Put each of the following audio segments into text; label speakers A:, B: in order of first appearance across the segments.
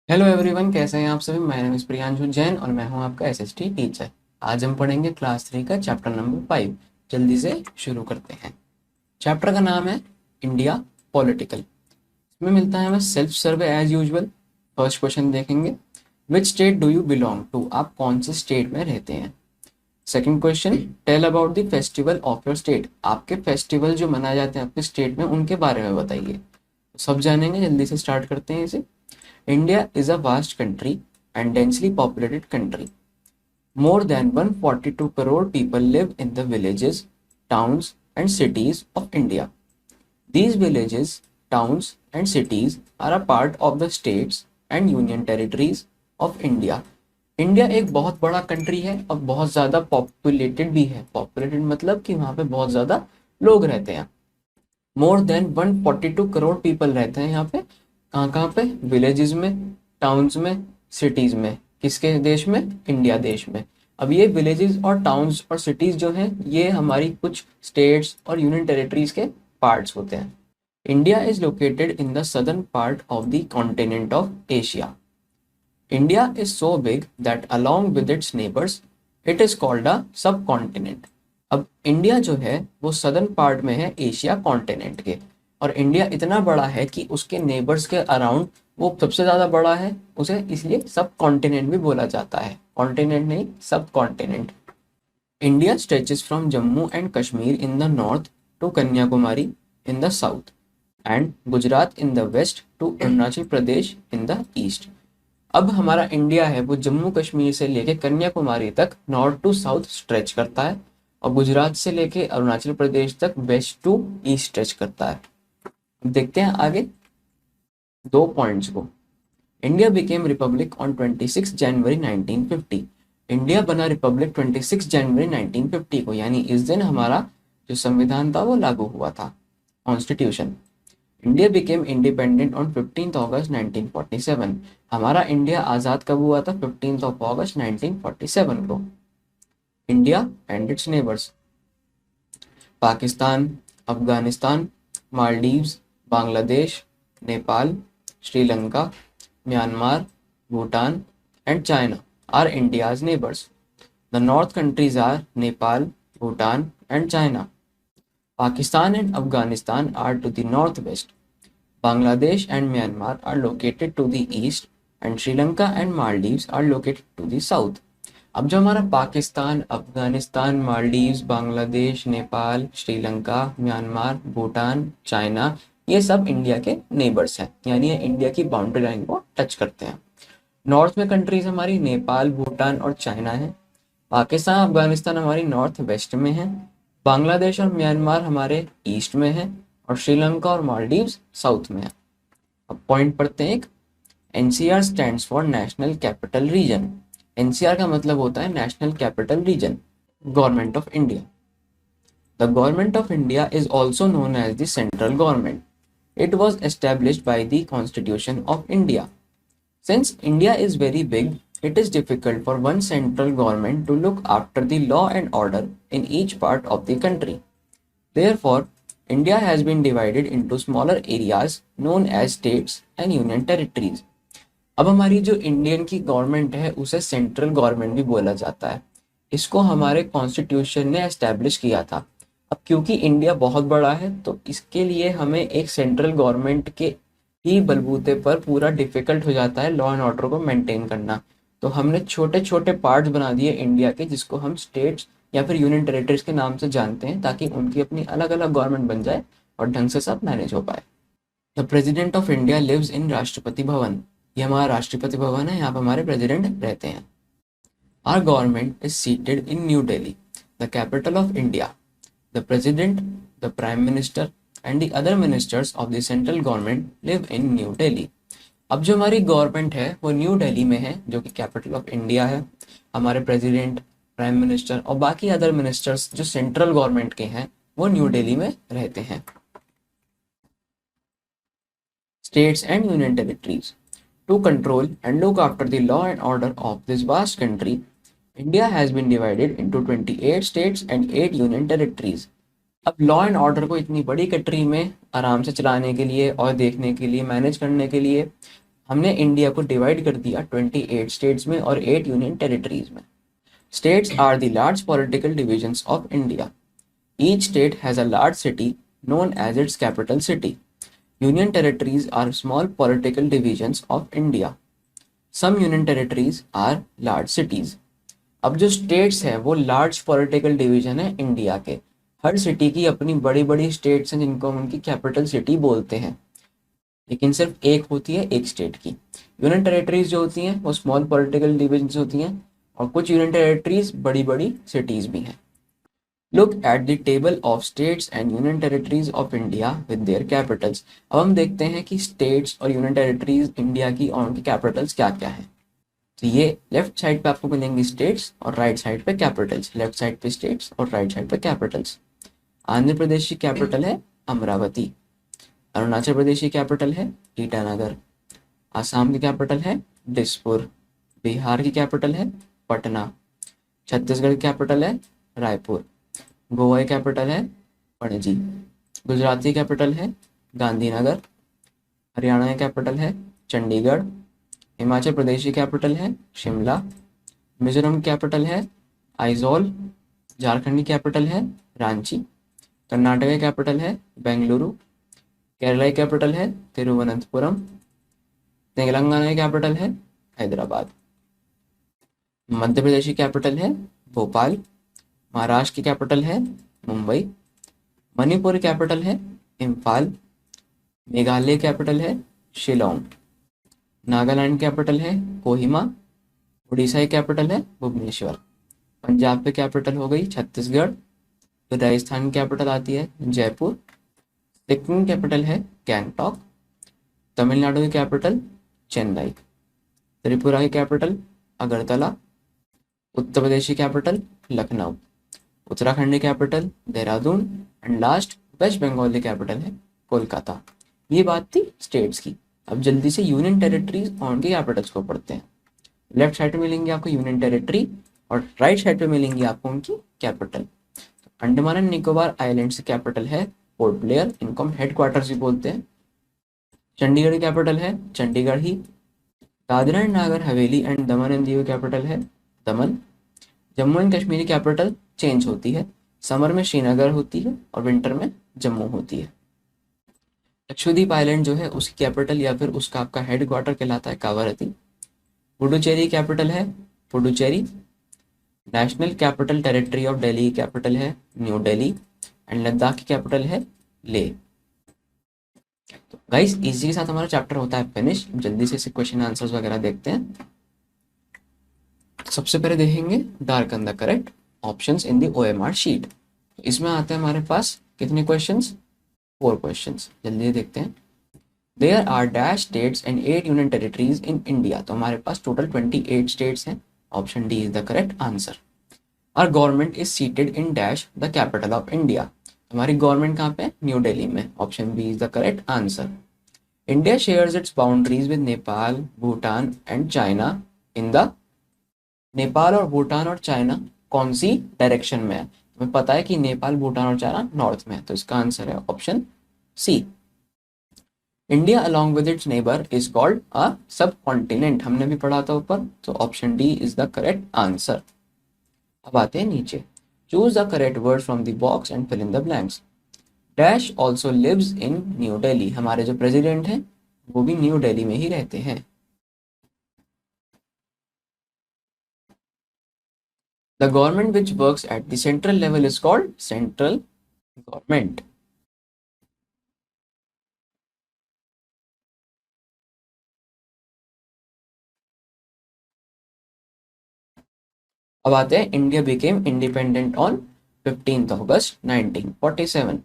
A: Hello everyone, कैसे हैं आप सभी। My name is Priyanshu Jain और मैं हूं आपका एसएसटी टीचर। आज हम पढ़ेंगे क्लास 3 का चैप्टर नंबर 5। जल्दी से शुरू करते हैं। चैप्टर का नाम है इंडिया पॉलिटिकल। इसमें मिलता है हमें self survey as usual. First question देखेंगे, which state do you belong to, आप कौन से स्टेट में रहते हैं। Second question, tell about the festival of your state, आपके फेस्टिवल जो मनाए जाते हैं आपके स्टेट में उनके बारे में बताइए। सब जानेंगे, जल्दी से स्टार्ट करते हैं इसे। India is a vast country and densely populated country. More than 142 crore people live in the villages, towns, and cities of India. These villages, towns, and cities are a part of the states and union territories of India. India एक बहुत बड़ा country है और बहुत ज़्यादा populated भी है। Populated मतलब कि वहाँ पे बहुत ज़्यादा लोग रहते हैं। मोर देन 142 करोड़ पीपल रहते हैं यहाँ पे। कहाँ कहाँ पे? विलेजेस में, टाउन्स में, सिटीज में। किसके देश में? इंडिया देश में। अब ये विलेजेस और टाउन्स और सिटीज जो हैं ये हमारी कुछ स्टेट्स और यूनियन टेरिटरीज के पार्ट्स होते हैं। India is located in the southern part of the continent of Asia. India is so big that along with its neighbours it is called a सब कॉन्टिनेंट। अब इंडिया जो है वो southern part में है एशिया कॉन्टिनेंट के, और India इतना बड़ा है कि उसके नेबर्स के अराउंड वो सबसे ज़्यादा बड़ा है। उसे इसलिए सब कॉन्टिनेंट भी बोला जाता है, कॉन्टिनेंट नहीं, subcontinent. India stretches from Jammu and Kashmir in the north to Kanyakumari in the south and Gujarat in the west to Arunachal Pradesh in the east. अब हमारा इंडिया है वो जम्मू कश्मीर से लेके कन्याकुमारी तक नॉर्थ टू साउथ स्ट्रेच करता है, और गुजरात से लेके अरुणाचल प्रदेश तक वेस्ट टू ईस्ट स्ट्रेच करता है। देखते हैं आगे दो पॉइंट्स को। India became republic on 26 January 1950। India बना रिपब्लिक 26 जनवरी 1950 को, यानी इस दिन हमारा जो संविधान था वो लागू हुआ था, constitution. India became independent on 15 अगस्त 1947। हमारा इंडिया आज़ाद कब हुआ था? 15 अगस्त 1947 को। India and it's neighbours, Pakistan, Afghanistan, Maldives, Bangladesh, Nepal, Sri Lanka, Myanmar, Bhutan, and China are India's neighbors. The north countries are Nepal, Bhutan, and China. Pakistan and Afghanistan are to the northwest. Bangladesh and Myanmar are located to the east, and Sri Lanka and Maldives are located to the south. अब जो हमारा Pakistan, Afghanistan, Maldives, Bangladesh, Nepal, Sri Lanka, Myanmar, Bhutan, China, ये सब India के neighbours हैं, यानी ये India की बाउंड्री लाइन को टच करते हैं। नॉर्थ में कंट्रीज हमारी नेपाल, भूटान और चाइना है। पाकिस्तान, अफगानिस्तान हमारी नॉर्थ वेस्ट में है। बांग्लादेश और म्यांमार हमारे ईस्ट में है, और श्रीलंका और मालदीव्स साउथ में है। अब पॉइंट पढ़ते हैं एक। NCR stands for national capital region. NCR का मतलब होता है national capital region, government of India. The government of India is also known as the central government. It was established by the constitution of India. Since India is very big, it is difficult for one central government to look after the law and order in each part of the country. Therefore, India has been divided into smaller areas known as states and union territories. अब हमारी जो Indian की government है उसे central government भी बोला जाता है। इसको हमारे कॉन्स्टिट्यूशन ने एस्टैब्लिश किया था। अब क्योंकि इंडिया बहुत बड़ा है तो इसके लिए हमें एक सेंट्रल गवर्नमेंट के ही बलबूते पर पूरा डिफिकल्ट हो जाता है लॉ एंड ऑर्डर को मेंटेन करना। तो हमने छोटे छोटे पार्ट्स बना दिए इंडिया के, जिसको हम स्टेट्स या फिर यूनियन टेरिटरीज के नाम से जानते हैं, ताकि उनकी अपनी अलग अलग गवर्नमेंट बन जाए और ढंग से सब मैनेज हो पाए। The president of India lives in Rashtrapati Bhavan. ये हमारा राष्ट्रपति भवन है, यहाँ पर हमारे प्रेसिडेंट रहते हैं। Our government is seated in New Delhi, the capital of India. The president, the prime minister and the other ministers of the central government live in New Delhi. अब जो हमारी गवर्नमेंट है वो न्यू दिल्ली में है, जो कि कैपिटल ऑफ इंडिया है। हमारे प्रेसिडेंट, प्राइम मिनिस्टर और बाकी अदर मिनिस्टर्स जो सेंट्रल गवर्नमेंट के हैं वो न्यू दिल्ली में रहते हैं। States and union territories, to control and look after the law and order of this vast country, India has been divided into 28 states and 8 union territories. अब law and order को इतनी बड़ी कंट्री में आराम से चलाने के लिए और देखने के लिए, मैनेज करने के लिए हमने इंडिया को डिवाइड कर दिया 28 स्टेट्स में और 8 यूनियन टेरिटरीज में। States are the large political divisions of India. Each state has a large city known as its capital city. Union territories are small political divisions of India. Some union territories are large cities. अब जो states हैं वो large political division है India के। हर city की अपनी बड़ी बड़ी स्टेट्स हैं जिनको हम उनकी कैपिटल सिटी बोलते हैं, लेकिन सिर्फ एक होती है एक स्टेट की। यूनियन टेरिटरीज जो होती हैं वो स्मॉल पॉलिटिकल डिविजन्स होती हैं और कुछ यूनियन टेरिटरीज बड़ी बड़ी सिटीज़ भी हैं। Look at the table of states and union territories of India with their capitals. अब हम देखते हैं कि स्टेट्स और यूनियन टेरिटरीज इंडिया की और उनकी कैपिटल्स क्या क्या हैं। तो ये लेफ्ट साइड पे आपको मिलेंगी स्टेट्स और राइट साइड पे कैपिटल्स। लेफ्ट साइड पे स्टेट्स और राइट साइड पे कैपिटल्स। आंध्र प्रदेश की कैपिटल है अमरावती। अरुणाचल प्रदेश की कैपिटल है ईटानगर। आसाम की कैपिटल है दिसपुर। बिहार की कैपिटल है पटना। छत्तीसगढ़ की कैपिटल है रायपुर। गोवा की कैपिटल है पणजी। गुजरात की कैपिटल है गांधीनगर। हरियाणा की कैपिटल है चंडीगढ़। हिमाचल प्रदेश की कैपिटल है शिमला। मिजोरम की कैपिटल है आइजोल। झारखंड की कैपिटल है रांची। कर्नाटक की कैपिटल है बेंगलुरु। केरला की कैपिटल है तिरुवनंतपुरम। तेलंगाना की कैपिटल है हैदराबाद। मध्य प्रदेश की कैपिटल है भोपाल। महाराष्ट्र की कैपिटल है मुंबई। मणिपुर कैपिटल है इम्फाल। मेघालय कैपिटल है शिलोंग। नागालैंड कैपिटल है कोहिमा। उड़ीसा की कैपिटल है भुवनेश्वर। पंजाब की कैपिटल हो गई छत्तीसगढ़। फिर राजस्थान की कैपिटल आती है जयपुर। सिक्किम कैपिटल है गैंगटॉक। तमिलनाडु की कैपिटल चेन्नई। त्रिपुरा की कैपिटल अगरतला। उत्तर प्रदेश की कैपिटल लखनऊ। उत्तराखंड की capital Dehradun and last West Bengal की कैपिटल है कोलकाता। ये बात थी स्टेट्स की। अब जल्दी से यूनियन टेरिटरीज और उनकी कैपिटल्स को पढ़ते हैं। लेफ्ट साइड पे मिलेंगी आपको यूनियन टेरिटरी और राइट साइड पे मिलेंगी आपको उनकी capital. Andaman and Nicobar islands की कैपिटल है पोर्ट ब्लेयर, इनको हम हेडक्वार्टर्स भी बोलते हैं। चंडीगढ़ की कैपिटल है चंडीगढ़ ही। Dadra and Nagar Haveli and Daman and Diu capital है दमन। जम्मू एंड कश्मीर की कैपिटल चेंज होती है। समर में श्रीनगर होती है और विंटर में जम्मू होती है। लक्षद्वीप आइलैंड जो है उसकी कैपिटल या फिर उसका आपका हेडक्वार्टर कहलाता है कावारती। पुडुचेरी कैपिटल है Puducherry. National capital territory of Delhi की कैपिटल है न्यू दिल्ली एंड लद्दाख की कैपिटल है लेह। तो गाइस इसी के साथ हमारा चैप्टर होता है फिनिश। जल्दी से क्वेश्चन आंसर्स वगैरह देखते हैं। सबसे पहले देखेंगे darken the correct options in the OMR sheet. इसमें आते हैं हमारे पास कितने क्वेश्चंस, 4 क्वेश्चंस। जल्दी देखते हैं। There are dash states and 8 union territories in India. तो हमारे पास टोटल 28 स्टेट्स हैं। Option D is the correct answer. Our government is seated in dash the capital of India. हमारी गवर्नमेंट कहाँ पे, न्यू दिल्ली में। Option B is the correct answer. India shares its boundaries with Nepal, Bhutan and China in the. Nepal और भूटान और China कौन सी direction में है? तुम्हें पता है कि नेपाल, भूटान और चाइना नॉर्थ में है, तो इसका आंसर है option C. India along with its neighbour is called a subcontinent. हमने भी पढ़ा था ऊपर, तो option D is the correct answer. अब आते हैं नीचे। Choose the correct word from the box and fill in the blanks. Dash also lives in New Delhi. हमारे जो प्रेसिडेंट हैं वो भी न्यू दिल्ली में ही रहते हैं। The government which works at the central level is called central government. अब आते हैं India became independent on 15th August 1947।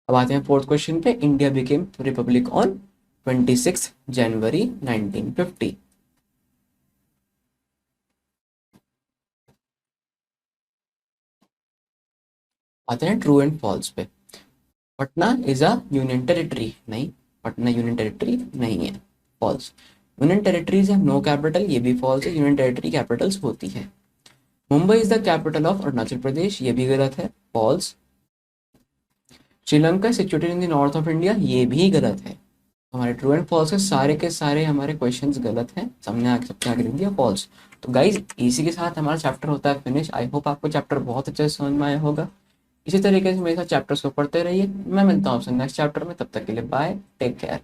A: अब आते हैं 4th क्वेश्चन पे। India became republic on 26 January 1950। आते हैं ट्रू एंड फॉल्स पे। Patna is a union territory. नहीं, पटना यूनियन टेरिटरी नहीं है, फॉल्स। यूनियन टेरिटरीज है नो कैपिटल, ये भी फॉल्स है। यूनियन टेरिटरी कैपिटल्स होती है। Mumbai is the capital of Arunachal Pradesh, ये भी गलत है, false. Sri Lanka situated in the north of India, ये भी गलत है। हमारे ट्रू एंड फॉल्स के सारे हमारे क्वेश्चंस गलत हैं, सबके आगे लिख दिया फॉल्स। तो गाइज इसी के साथ हमारा चैप्टर होता है फिनिश। आई होप आपको चैप्टर बहुत अच्छे से समझ में आया होगा। इसी तरीके से मेरे साथ चैप्टर्स को पढ़ते रहिए। मैं मिलता हूँ आपसे नेक्स्ट चैप्टर में, तब तक के लिए बाय, टेक केयर।